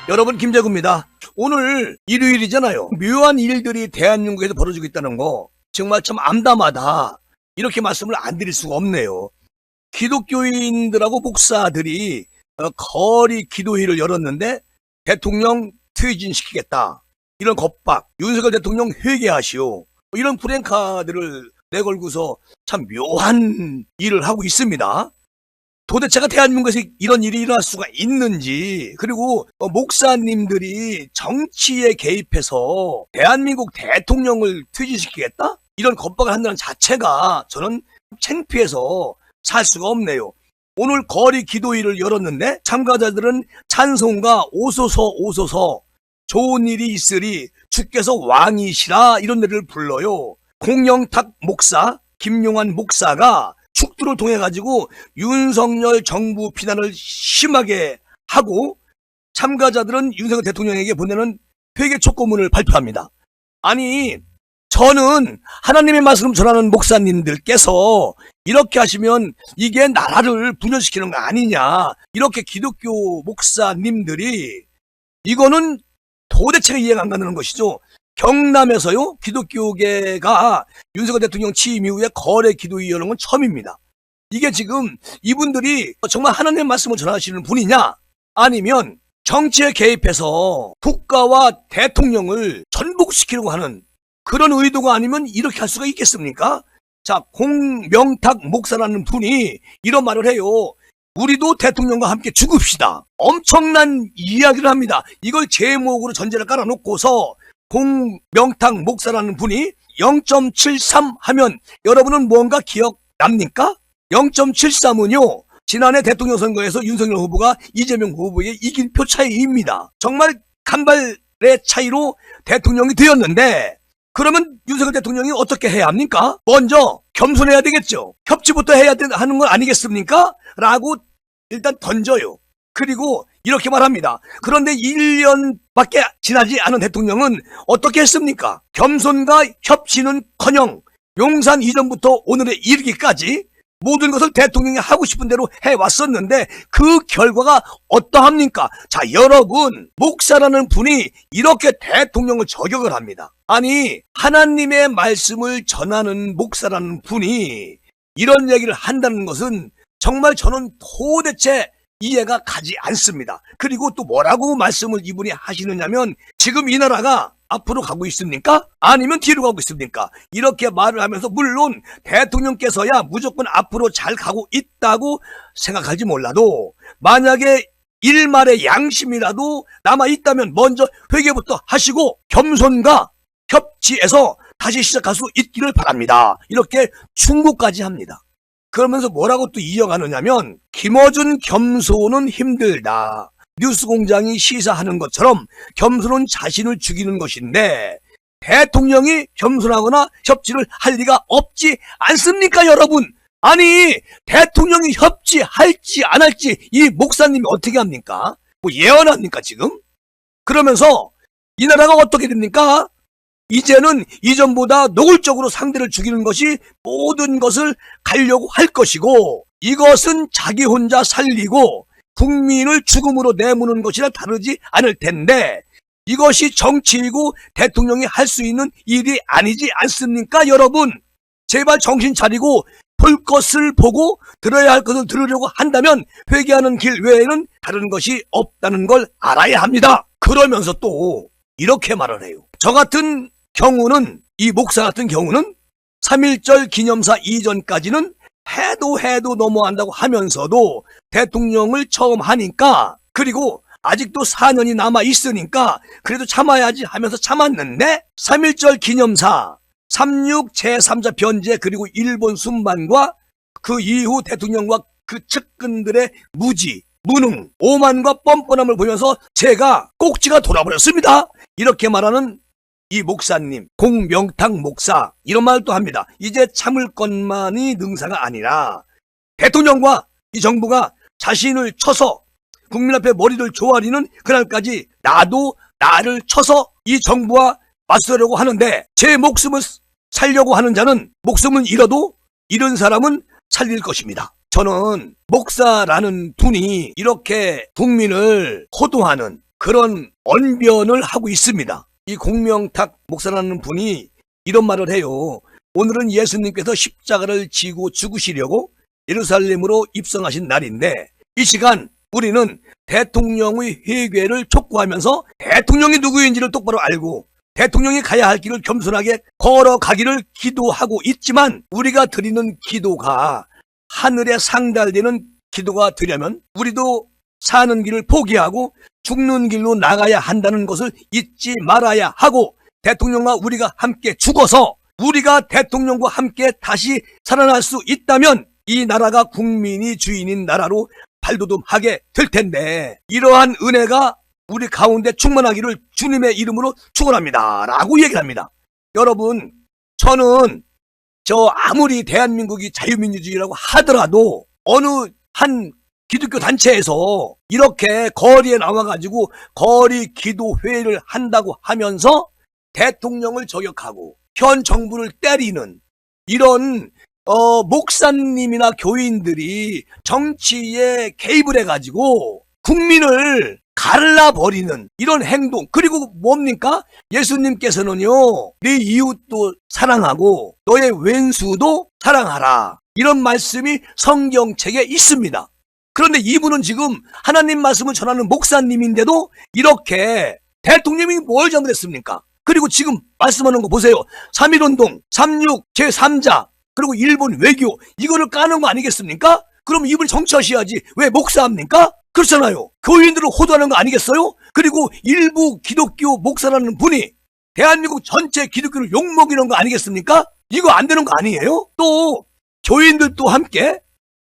여러분, 김재구입니다. 오늘 일요일이잖아요. 묘한 일들이 대한민국에서 벌어지고 있다는 거 정말 참 암담하다, 이렇게 말씀을 안 드릴 수가 없네요. 기독교인들하고 목사들이 거리 기도회를 열었는데 대통령 퇴진시키겠다, 이런 겁박, 윤석열 대통령 회개하시오, 이런 프랭카드를 내걸고서 참 묘한 일을 하고 있습니다. 도대체가 대한민국에서 이런 일이 일어날 수가 있는지, 그리고 목사님들이 정치에 개입해서 대한민국 대통령을 퇴진시키겠다? 이런 겁박을 한다는 자체가 저는 창피해서 살 수가 없네요. 오늘 거리 기도회를 열었는데 참가자들은 찬송가 오소서 좋은 일이 있으리 주께서 왕이시라, 이런 노래를 불러요. 공영탁 목사, 김용환 목사가 축두를 통해 가지고 윤석열 정부 비난을 심하게 하고, 참가자들은 윤석열 대통령에게 보내는 회개 촉구문을 발표합니다. 아니, 저는 하나님의 말씀을 전하는 목사님들께서 이렇게 하시면 이게 나라를 분열시키는 거 아니냐, 이렇게 기독교 목사님들이, 이거는 도대체가 이해가 안 가는 것이죠. 경남에서요, 기독교계가 윤석열 대통령 취임 이후에 거래 기도회 여는 건 처음입니다. 이게 지금 이분들이 정말 하나님의 말씀을 전하시는 분이냐, 아니면 정치에 개입해서 국가와 대통령을 전복시키려고 하는 그런 의도가 아니면 이렇게 할 수가 있겠습니까? 자, 공명탁 목사라는 분이 이런 말을 해요. 우리도 대통령과 함께 죽읍시다. 엄청난 이야기를 합니다. 이걸 제목으로 전제를 깔아놓고서 공명탁 목사라는 분이 0.73 하면 여러분은 뭔가 기억납니까? 0.73은요, 지난해 대통령 선거에서 윤석열 후보가 이재명 후보에 이긴 표 차이입니다. 정말 간발의 차이로 대통령이 되었는데, 그러면 윤석열 대통령이 어떻게 해야 합니까? 먼저 겸손해야 되겠죠. 협치부터 해야 하는 건 아니겠습니까? 라고 일단 던져요. 그리고 이렇게 말합니다. 그런데 1년밖에 지나지 않은 대통령은 어떻게 했습니까? 겸손과 협치는커녕 용산 이전부터 오늘에 이르기까지 모든 것을 대통령이 하고 싶은 대로 해왔었는데 그 결과가 어떠합니까? 자, 여러분, 목사라는 분이 이렇게 대통령을 저격을 합니다. 아니, 하나님의 말씀을 전하는 목사라는 분이 이런 얘기를 한다는 것은 정말 저는 도대체 이해가 가지 않습니다. 그리고 또 뭐라고 말씀을 이분이 하시느냐면, 지금 이 나라가 앞으로 가고 있습니까? 아니면 뒤로 가고 있습니까? 이렇게 말을 하면서, 물론 대통령께서야 무조건 앞으로 잘 가고 있다고 생각할지 몰라도 만약에 일말의 양심이라도 남아있다면 먼저 회개부터 하시고 겸손과 협치에서 다시 시작할 수 있기를 바랍니다. 이렇게 충고까지 합니다. 그러면서 뭐라고 또 이어가느냐면, 김어준 겸손은 힘들다. 뉴스공장이 시사하는 것처럼 겸손은 자신을 죽이는 것인데 대통령이 겸손하거나 협치를 할 리가 없지 않습니까, 여러분? 아니, 대통령이 협치할지 안 할지 이 목사님이 어떻게 합니까? 뭐 예언합니까 지금? 그러면서 이 나라가 어떻게 됩니까? 이제는 이전보다 노골적으로 상대를 죽이는 것이 모든 것을 가려고 할 것이고, 이것은 자기 혼자 살리고 국민을 죽음으로 내모는 것이라 다르지 않을 텐데, 이것이 정치이고 대통령이 할 수 있는 일이 아니지 않습니까, 여러분? 제발 정신 차리고 볼 것을 보고 들어야 할 것을 들으려고 한다면 회개하는 길 외에는 다른 것이 없다는 걸 알아야 합니다. 그러면서 또 이렇게 말을 해요. 저 같은 경우는, 이 목사 같은 경우는 3.1절 기념사 이전까지는 해도 넘어간다고 하면서도 대통령을 처음 하니까, 그리고 아직도 4년이 남아 있으니까 그래도 참아야지 하면서 참았는데, 3.1절 기념사, 3.6 제3자 변제, 그리고 일본 순반과 그 이후 대통령과 그 측근들의 무지, 무능, 오만과 뻔뻔함을 보면서 제가 꼭지가 돌아버렸습니다. 이렇게 말하는 이 목사님, 공명탁 목사, 이런 말도 합니다. 이제 참을 것만이 능사가 아니라 대통령과 이 정부가 자신을 쳐서 국민 앞에 머리를 조아리는 그날까지 나도 나를 쳐서 이 정부와 맞서려고 하는데, 제 목숨을 살려고 하는 자는 목숨을 잃어도 잃은 사람은 살릴 것입니다. 저는 목사라는 분이 이렇게 국민을 호도하는 그런 언변을 하고 있습니다. 이 공명탁 목사라는 분이 이런 말을 해요. 오늘은 예수님께서 십자가를 지고 죽으시려고 예루살렘으로 입성하신 날인데 이 시간 우리는 대통령의 회개를 촉구하면서 대통령이 누구인지를 똑바로 알고 대통령이 가야 할 길을 겸손하게 걸어가기를 기도하고 있지만 우리가 드리는 기도가 하늘에 상달되는 기도가 되려면 우리도 사는 길을 포기하고 죽는 길로 나가야 한다는 것을 잊지 말아야 하고 대통령과 우리가 함께 죽어서 우리가 대통령과 함께 다시 살아날 수 있다면 이 나라가 국민이 주인인 나라로 발돋움하게 될 텐데 이러한 은혜가 우리 가운데 충만하기를 주님의 이름으로 축원합니다 라고 얘기를 합니다. 여러분, 저는 아무리 대한민국이 자유민주주의라고 하더라도 어느 한 기독교 단체에서 이렇게 거리에 나와가지고 거리 기도회를 한다고 하면서 대통령을 저격하고 현 정부를 때리는 이런 목사님이나 교인들이 정치에 개입을 해가지고 국민을 갈라버리는 이런 행동, 그리고 뭡니까? 예수님께서는요, 네 이웃도 사랑하고 너의 왼수도 사랑하라, 이런 말씀이 성경책에 있습니다. 그런데 이분은 지금 하나님 말씀을 전하는 목사님인데도 이렇게 대통령이 뭘 잘못했습니까? 그리고 지금 말씀하는 거 보세요. 3.1운동, 3.6 제3자, 그리고 일본 외교, 이거를 까는 거 아니겠습니까? 그럼 이분이 정치하셔야지 왜 목사합니까? 그렇잖아요. 교인들을 호도하는 거 아니겠어요? 그리고 일부 기독교 목사라는 분이 대한민국 전체 기독교를 욕먹이는 거 아니겠습니까? 이거 안 되는 거 아니에요? 또 교인들도 함께,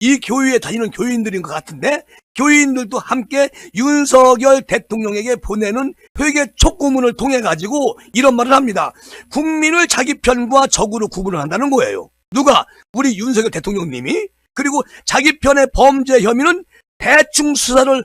이 교회에 다니는 교인들인 것 같은데 교인들도 함께 윤석열 대통령에게 보내는 회개 촉구문을 통해 가지고 이런 말을 합니다. 국민을 자기 편과 적으로 구분을 한다는 거예요. 누가? 우리 윤석열 대통령님이. 그리고 자기 편의 범죄 혐의는 대충 수사를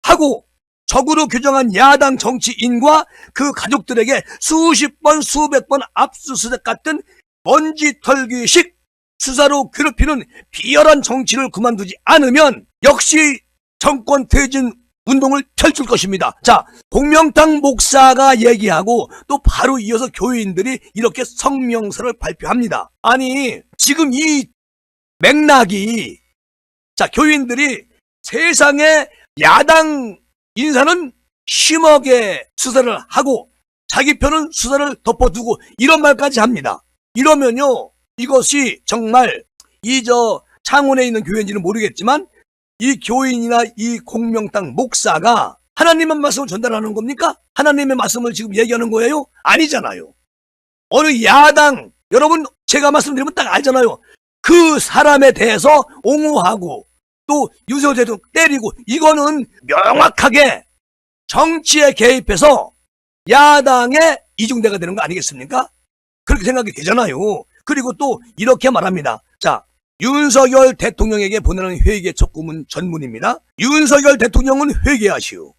하고 적으로 규정한 야당 정치인과 그 가족들에게 수십 번 수백 번 압수수색 같은 먼지 털기식 수사로 괴롭히는 비열한 정치를 그만두지 않으면 역시 정권 퇴진 운동을 펼칠 것입니다. 자, 공명탁 목사가 얘기하고 또 바로 이어서 교인들이 이렇게 성명서를 발표합니다. 아니, 지금 이 맥락이, 자, 교인들이 세상에 야당 인사는 심하게 수사를 하고 자기 편은 수사를 덮어두고 이런 말까지 합니다. 이러면요, 이것이 정말 창원에 있는 교회인지는 모르겠지만 이 교인이나 이 공명탁 목사가 하나님의 말씀을 전달하는 겁니까? 하나님의 말씀을 지금 얘기하는 거예요? 아니잖아요. 어느 야당, 여러분 제가 말씀드리면 딱 알잖아요. 그 사람에 대해서 옹호하고 또 윤석열 대통령 때리고, 이거는 명확하게 정치에 개입해서 야당의 이중대가 되는 거 아니겠습니까? 그렇게 생각이 되잖아요. 그리고 또 이렇게 말합니다. 자, 윤석열 대통령에게 보내는 회개 촉구문 전문입니다. 윤석열 대통령은 회개하시오.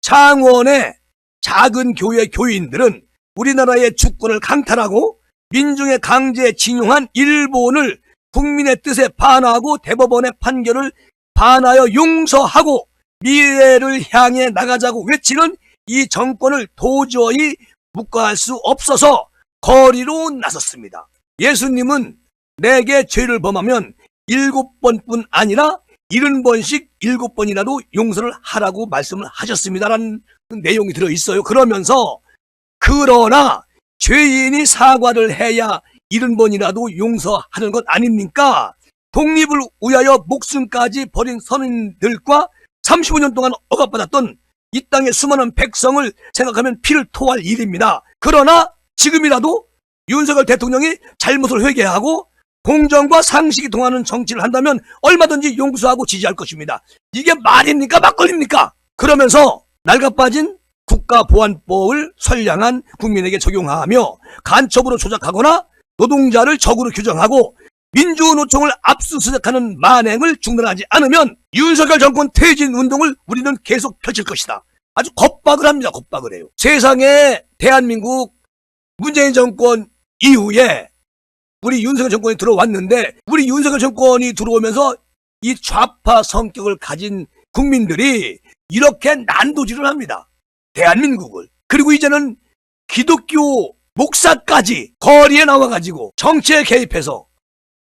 창원의 작은 교회 교인들은 우리나라의 주권을 강탈하고 민중의 강제에 징용한 일본을 국민의 뜻에 반하고 대법원의 판결을 반하여 용서하고 미래를 향해 나가자고 외치는 이 정권을 도저히 묵과할 수 없어서 거리로 나섰습니다. 예수님은 내게 죄를 범하면 7번뿐 아니라 70번씩 7번이라도 용서를 하라고 말씀을 하셨습니다라는 내용이 들어있어요. 그러면서 그러나 죄인이 사과를 해야 70번이라도 용서하는 것 아닙니까? 독립을 위하여 목숨까지 버린 선인들과 35년 동안 억압받았던 이 땅의 수많은 백성을 생각하면 피를 토할 일입니다. 그러나 지금이라도 윤석열 대통령이 잘못을 회개하고 공정과 상식이 통하는 정치를 한다면 얼마든지 용서하고 지지할 것입니다. 이게 말입니까? 막걸리입니까? 그러면서 낡아빠진 국가보안법을 선량한 국민에게 적용하며 간첩으로 조작하거나 노동자를 적으로 규정하고 민주노총을 압수수색하는 만행을 중단하지 않으면 윤석열 정권 퇴진 운동을 우리는 계속 펼칠 것이다. 아주 겁박을 합니다. 겁박을 해요. 세상에 대한민국 문재인 정권 이후에 우리 윤석열 정권이 들어왔는데, 우리 윤석열 정권이 들어오면서 이 좌파 성격을 가진 국민들이 이렇게 난도질을 합니다. 대한민국을. 그리고 이제는 기독교 목사까지 거리에 나와가지고 정치에 개입해서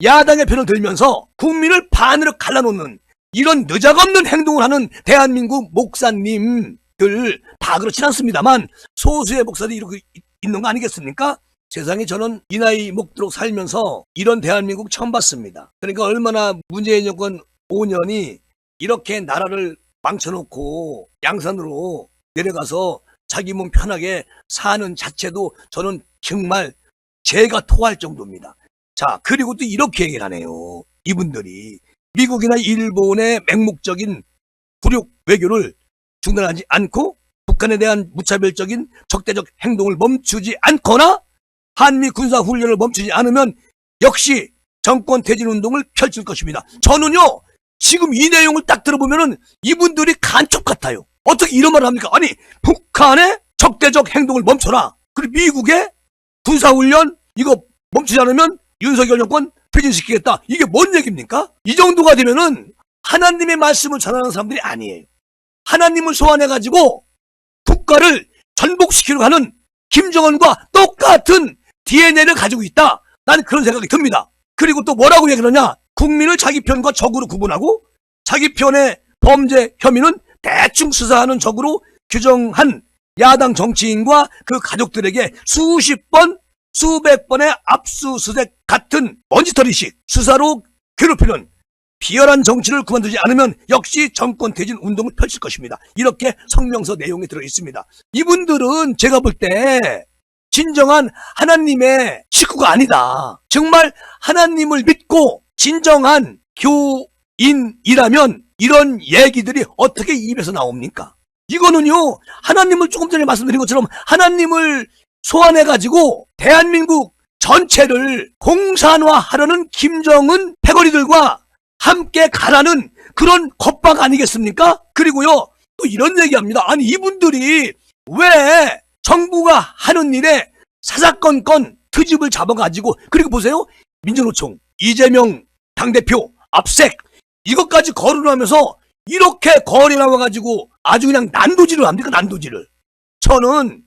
야당의 편을 들면서 국민을 반으로 갈라놓는 이런 느작없는 행동을 하는 대한민국 목사님들 다 그렇진 않습니다만 소수의 목사들이 이렇게 있는 거 아니겠습니까? 세상에 저는 이 나이 먹도록 살면서 이런 대한민국 처음 봤습니다. 그러니까 얼마나 문재인 정권 5년이 이렇게 나라를 망쳐놓고 양산으로 내려가서 자기 몸 편하게 사는 자체도 저는 정말 제가 토할 정도입니다. 자, 그리고 또 이렇게 얘기를 하네요. 이분들이 미국이나 일본의 맹목적인 굴욕 외교를 중단하지 않고 북한에 대한 무차별적인 적대적 행동을 멈추지 않거나 한미 군사훈련을 멈추지 않으면 역시 정권 퇴진 운동을 펼칠 것입니다. 저는요, 지금 이 내용을 딱 들어보면은 이분들이 간첩 같아요. 어떻게 이런 말을 합니까? 아니, 북한의 적대적 행동을 멈춰라. 그리고 미국의 군사훈련 이거 멈추지 않으면 윤석열 정권 퇴진시키겠다. 이게 뭔 얘기입니까? 이 정도가 되면은 하나님의 말씀을 전하는 사람들이 아니에요. 하나님을 소환해가지고 국가를 전복시키려고 하는 김정은과 똑같은 DNA를 가지고 있다. 나는 그런 생각이 듭니다. 그리고 또 뭐라고 얘기하느냐? 국민을 자기 편과 적으로 구분하고 자기 편의 범죄 혐의는 대충 수사하는 적으로 규정한 야당 정치인과 그 가족들에게 수십 번, 수백 번의 압수수색 같은 먼지털이식 수사로 괴롭히는 비열한 정치를 그만두지 않으면 역시 정권 퇴진 운동을 펼칠 것입니다. 이렇게 성명서 내용에 들어 있습니다. 이분들은 제가 볼 때 진정한 하나님의 식구가 아니다. 정말 하나님을 믿고 진정한 교인이라면 이런 얘기들이 어떻게 입에서 나옵니까? 이거는요, 하나님을 조금 전에 말씀드린 것처럼 하나님을 소환해가지고 대한민국 전체를 공산화하려는 김정은 패거리들과 함께 가라는 그런 겁박 아니겠습니까? 그리고요, 또 이런 얘기합니다. 아니, 이분들이 왜 정부가 하는 일에 사사건건 트집을 잡아가지고, 그리고 보세요, 민주노총, 이재명 당대표 압색 이것까지 거론하면서 이렇게 거리에 나와가지고 아주 그냥 난도질을 합니까? 난도질을. 저는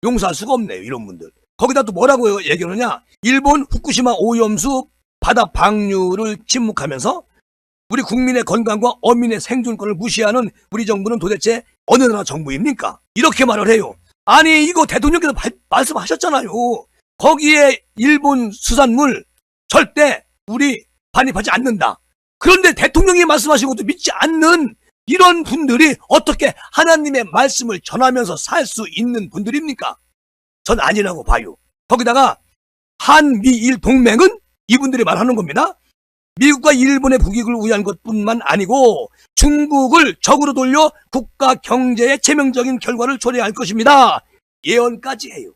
용서할 수가 없네요, 이런 분들. 거기다 또 뭐라고 얘기하느냐? 일본 후쿠시마 오염수 바다 방류를 침묵하면서 우리 국민의 건강과 어민의 생존권을 무시하는 우리 정부는 도대체 어느 나라 정부입니까? 이렇게 말을 해요. 아니, 이거 대통령께서 말씀하셨잖아요. 거기에 일본 수산물 절대 우리 반입하지 않는다. 그런데 대통령이 말씀하신 것도 믿지 않는 이런 분들이 어떻게 하나님의 말씀을 전하면서 살 수 있는 분들입니까? 전 아니라고 봐요. 거기다가 한미일 동맹은 이분들이 말하는 겁니다. 미국과 일본의 북익을 위한 것뿐만 아니고 중국을 적으로 돌려 국가 경제에 치명적인 결과를 초래할 것입니다. 예언까지 해요.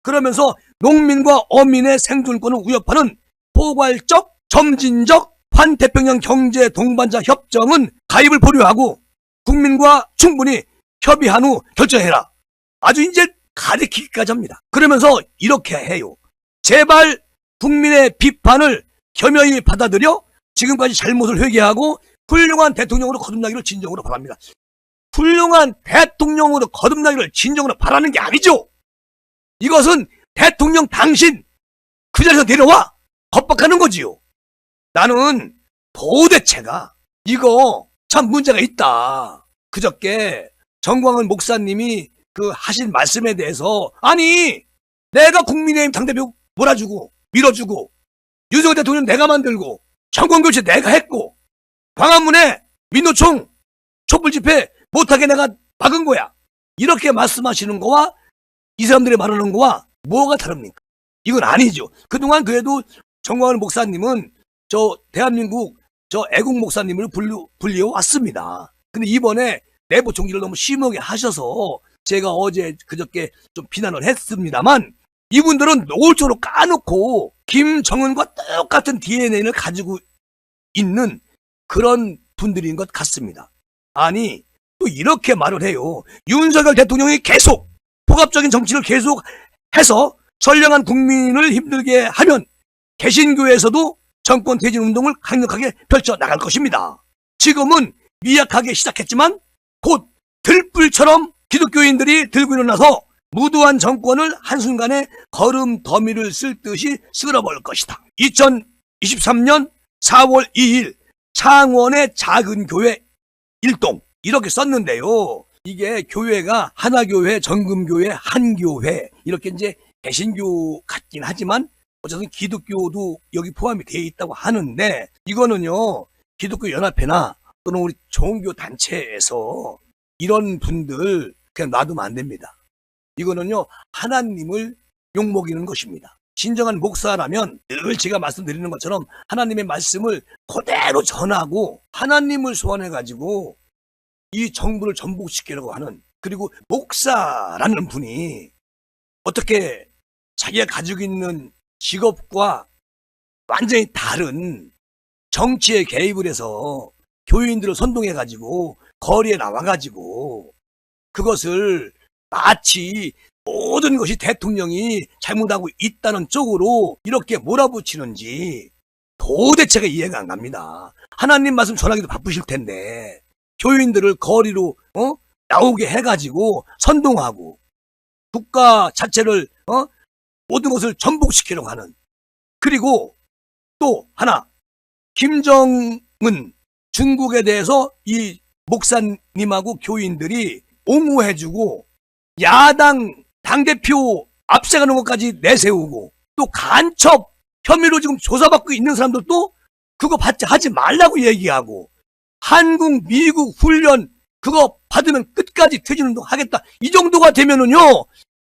그러면서 농민과 어민의 생존권을 위협하는 포괄적, 점진적 환태평양 경제 동반자 협정은 가입을 보류하고 국민과 충분히 협의한 후 결정해라. 아주 이제 가리키기까지 합니다. 그러면서 이렇게 해요. 제발 국민의 비판을 겸허히 받아들여 지금까지 잘못을 회개하고 훌륭한 대통령으로 거듭나기를 진정으로 바랍니다. 훌륭한 대통령으로 거듭나기를 진정으로 바라는 게 아니죠. 이것은 대통령 당신 그 자리에서 내려와 겁박하는 거지요. 나는 도대체가 이거 참 문제가 있다. 그저께 정광훈 목사님이 그 하신 말씀에 대해서 아니 내가 국민의힘 당대표 몰아주고 밀어주고 윤석열 대통령 내가 만들고 정권교체 내가 했고 광화문에 민노총 촛불집회 못하게 내가 막은 거야. 이렇게 말씀하시는 거와 이 사람들이 말하는 거와 뭐가 다릅니까? 이건 아니죠. 그동안 그래도 정광훈 목사님은 저 대한민국 저 애국 목사님을 불리어 왔습니다. 근데 이번에 내부 총기를 너무 심하게 하셔서 제가 어제 그저께 좀 비난을 했습니다만 이분들은 노골적으로 까놓고 김정은과 똑같은 DNA를 가지고 있는 그런 분들인 것 같습니다. 아니 또 이렇게 말을 해요. 윤석열 대통령이 계속 복합적인 정치를 계속해서 선량한 국민을 힘들게 하면 개신교에서도 정권 퇴진 운동을 강력하게 펼쳐나갈 것입니다. 지금은 미약하게 시작했지만 곧 들불처럼 기독교인들이 들고 일어나서 무도한 정권을 한순간에 거름더미를 쓸듯이 쓸어버릴 것이다. 2023년 4월 2일 창원의 작은 교회 일동 이렇게 썼는데요. 이게 교회가 하나교회, 정금교회, 한교회 이렇게 이제 개신교 같긴 하지만 어쨌든 기독교도 여기 포함이 되어 있다고 하는데 이거는요 기독교 연합회나 또는 우리 종교 단체에서 이런 분들 그냥 놔두면 안 됩니다. 이거는요 하나님을 욕먹이는 것입니다. 진정한 목사라면 늘 제가 말씀드리는 것처럼 하나님의 말씀을 그대로 전하고 하나님을 소환해가지고 이 정부를 전복시키려고 하는, 그리고 목사라는 분이 어떻게 자기가 가지고 있는 직업과 완전히 다른 정치에 개입을 해서 교인들을 선동해가지고 거리에 나와가지고 그것을 마치 모든 것이 대통령이 잘못하고 있다는 쪽으로 이렇게 몰아붙이는지 도대체가 이해가 안 갑니다. 하나님 말씀 전하기도 바쁘실 텐데 교인들을 거리로 나오게 해가지고 선동하고 국가 자체를 모든 것을 전복시키려고 하는, 그리고 또 하나 김정은 중국에 대해서 이 목사님하고 교인들이 옹호해주고 야당 당대표 앞세가는 것까지 내세우고 또 간첩 혐의로 지금 조사받고 있는 사람들도 그거 하지 말라고 얘기하고 한국 미국 훈련 그거 받으면 끝까지 퇴진운동 하겠다 이 정도가 되면은요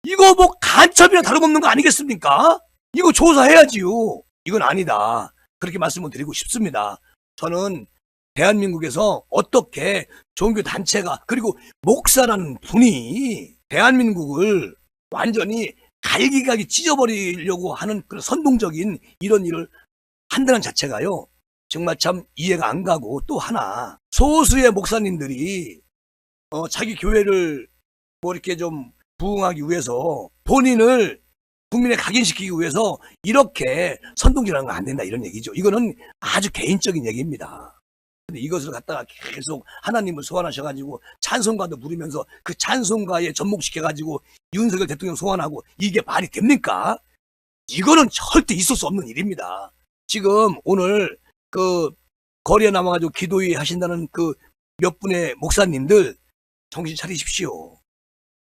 이거 뭐 간첩이나 다름없는 거 아니겠습니까? 이거 조사해야지요. 이건 아니다 그렇게 말씀을 드리고 싶습니다. 저는 대한민국에서 어떻게 종교단체가 그리고 목사라는 분이 대한민국을 완전히 갈기갈기 찢어버리려고 하는 그런 선동적인 이런 일을 한다는 자체가요 정말 참 이해가 안 가고, 또 하나 소수의 목사님들이 자기 교회를 뭐 이렇게 좀 부흥하기 위해서 본인을 국민에 각인시키기 위해서 이렇게 선동질하는 건 안 된다 이런 얘기죠. 이거는 아주 개인적인 얘기입니다. 근데 이것을 갖다가 계속 하나님을 소환하셔가지고 찬송가도 부르면서 그 찬송가에 접목시켜가지고 윤석열 대통령 소환하고 이게 말이 됩니까? 이거는 절대 있을 수 없는 일입니다. 지금 오늘 그 거리에 남아가지고 기도회 하신다는 그 몇 분의 목사님들 정신 차리십시오.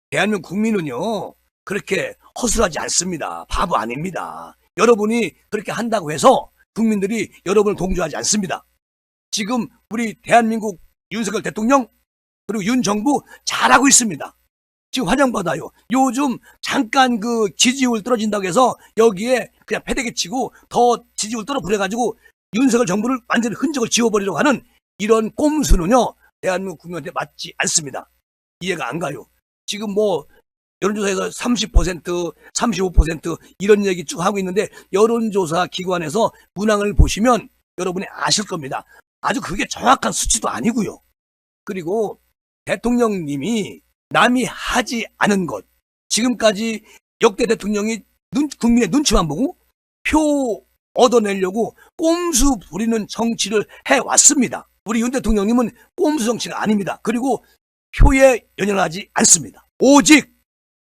대한민국 국민은요 그렇게 허술하지 않습니다. 바보 아닙니다. 여러분이 그렇게 한다고 해서 국민들이 여러분을 동조하지 않습니다. 지금 우리 대한민국 윤석열 대통령 그리고 윤 정부 잘하고 있습니다. 지금 환영받아요. 요즘 잠깐 그 지지율 떨어진다고 해서 여기에 그냥 패대기 치고 더 지지율 떨어버려가지고 윤석열 정부를 완전히 흔적을 지워버리려고 하는 이런 꼼수는요 대한민국 국민한테 맞지 않습니다. 이해가 안 가요. 지금 뭐 여론조사에서 30%, 35% 이런 얘기 쭉 하고 있는데 여론조사 기관에서 문항을 보시면 여러분이 아실 겁니다. 아주 그게 정확한 수치도 아니고요. 그리고 대통령님이 남이 하지 않은 것, 지금까지 역대 대통령이 국민의 눈치만 보고 표 얻어내려고 꼼수 부리는 정치를 해왔습니다. 우리 윤 대통령님은 꼼수 정치가 아닙니다. 그리고 표에 연연하지 않습니다. 오직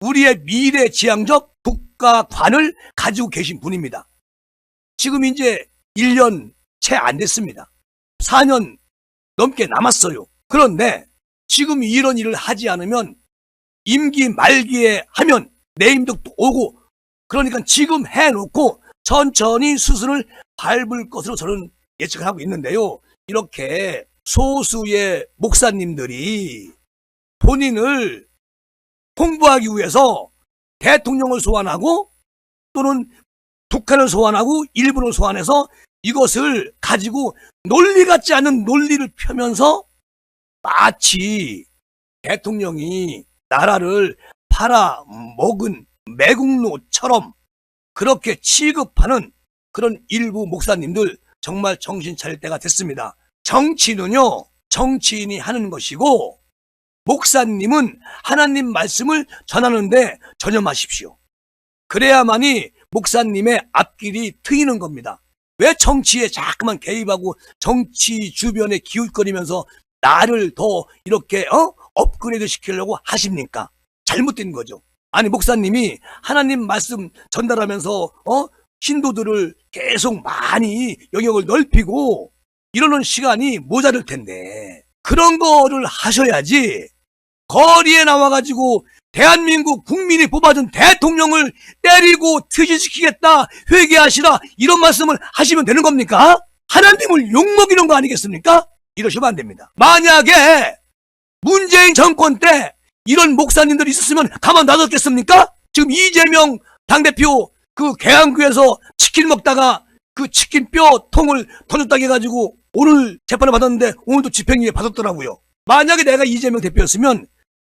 우리의 미래지향적 국가관을 가지고 계신 분입니다. 지금 이제 1년 채 안 됐습니다. 4년 넘게 남았어요. 그런데 지금 이런 일을 하지 않으면 임기 말기에 하면 내임덕도 오고, 그러니까 지금 해놓고 천천히 수순을 밟을 것으로 저는 예측을 하고 있는데요. 이렇게 소수의 목사님들이 본인을 홍보하기 위해서 대통령을 소환하고 또는 북한을 소환하고 일본을 소환해서 이것을 가지고 논리 같지 않은 논리를 펴면서 마치 대통령이 나라를 팔아먹은 매국노처럼 그렇게 취급하는 그런 일부 목사님들 정말 정신 차릴 때가 됐습니다. 정치는요 정치인이 하는 것이고 목사님은 하나님 말씀을 전하는데 전념하십시오. 그래야만이 목사님의 앞길이 트이는 겁니다. 왜 정치에 자꾸만 개입하고 정치 주변에 기웃거리면서 나를 더 이렇게 업그레이드 시키려고 하십니까? 잘못된 거죠. 아니, 목사님이 하나님 말씀 전달하면서 신도들을 계속 많이 영역을 넓히고 이러는 시간이 모자랄 텐데 그런 거를 하셔야지 거리에 나와가지고 대한민국 국민이 뽑아준 대통령을 때리고 퇴진시키겠다, 회개하시라, 이런 말씀을 하시면 되는 겁니까? 하나님을 욕먹이는 거 아니겠습니까? 이러시면 안 됩니다. 만약에 문재인 정권 때 이런 목사님들이 있었으면 가만 놔뒀겠습니까? 지금 이재명 당대표 그 계양구에서 치킨 먹다가 그 치킨 뼈 통을 던졌다고 해가지고 오늘 재판을 받았는데 오늘도 집행유예 받았더라고요. 만약에 내가 이재명 대표였으면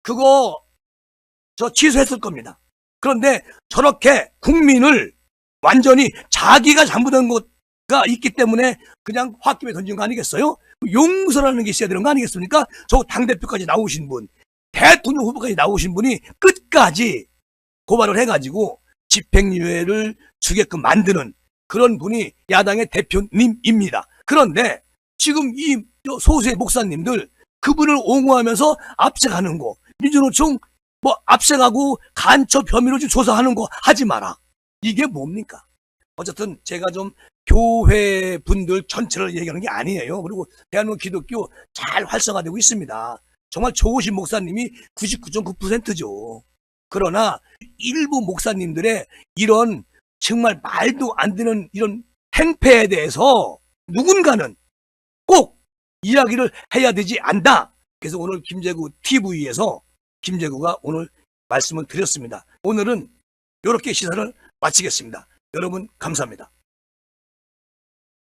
그거 저 취소했을 겁니다. 그런데 저렇게 국민을 완전히 자기가 잘못한 것가 있기 때문에 그냥 홧김에 던진 거 아니겠어요? 용서라는 게 있어야 되는 거 아니겠습니까? 저 당대표까지 나오신 분, 대통령 후보까지 나오신 분이 끝까지 고발을 해가지고 집행유예를 주게끔 만드는 그런 분이 야당의 대표님입니다. 그런데 지금 이 소수의 목사님들 그분을 옹호하면서 압색하는 거, 민주노총 압색하고 간첩 혐의로 좀 조사하는 거 하지 마라. 이게 뭡니까? 어쨌든 제가 좀 교회 분들 전체를 얘기하는 게 아니에요. 그리고 대한민국 기독교 잘 활성화되고 있습니다. 정말 좋으신 목사님이 99.9%죠. 그러나 일부 목사님들의 이런 정말 말도 안 되는 이런 행패에 대해서 누군가는 꼭 이야기를 해야 되지 않나. 그래서 오늘 김재구 TV에서 김재구가 오늘 말씀을 드렸습니다. 오늘은 이렇게 시사를 마치겠습니다. 여러분 감사합니다.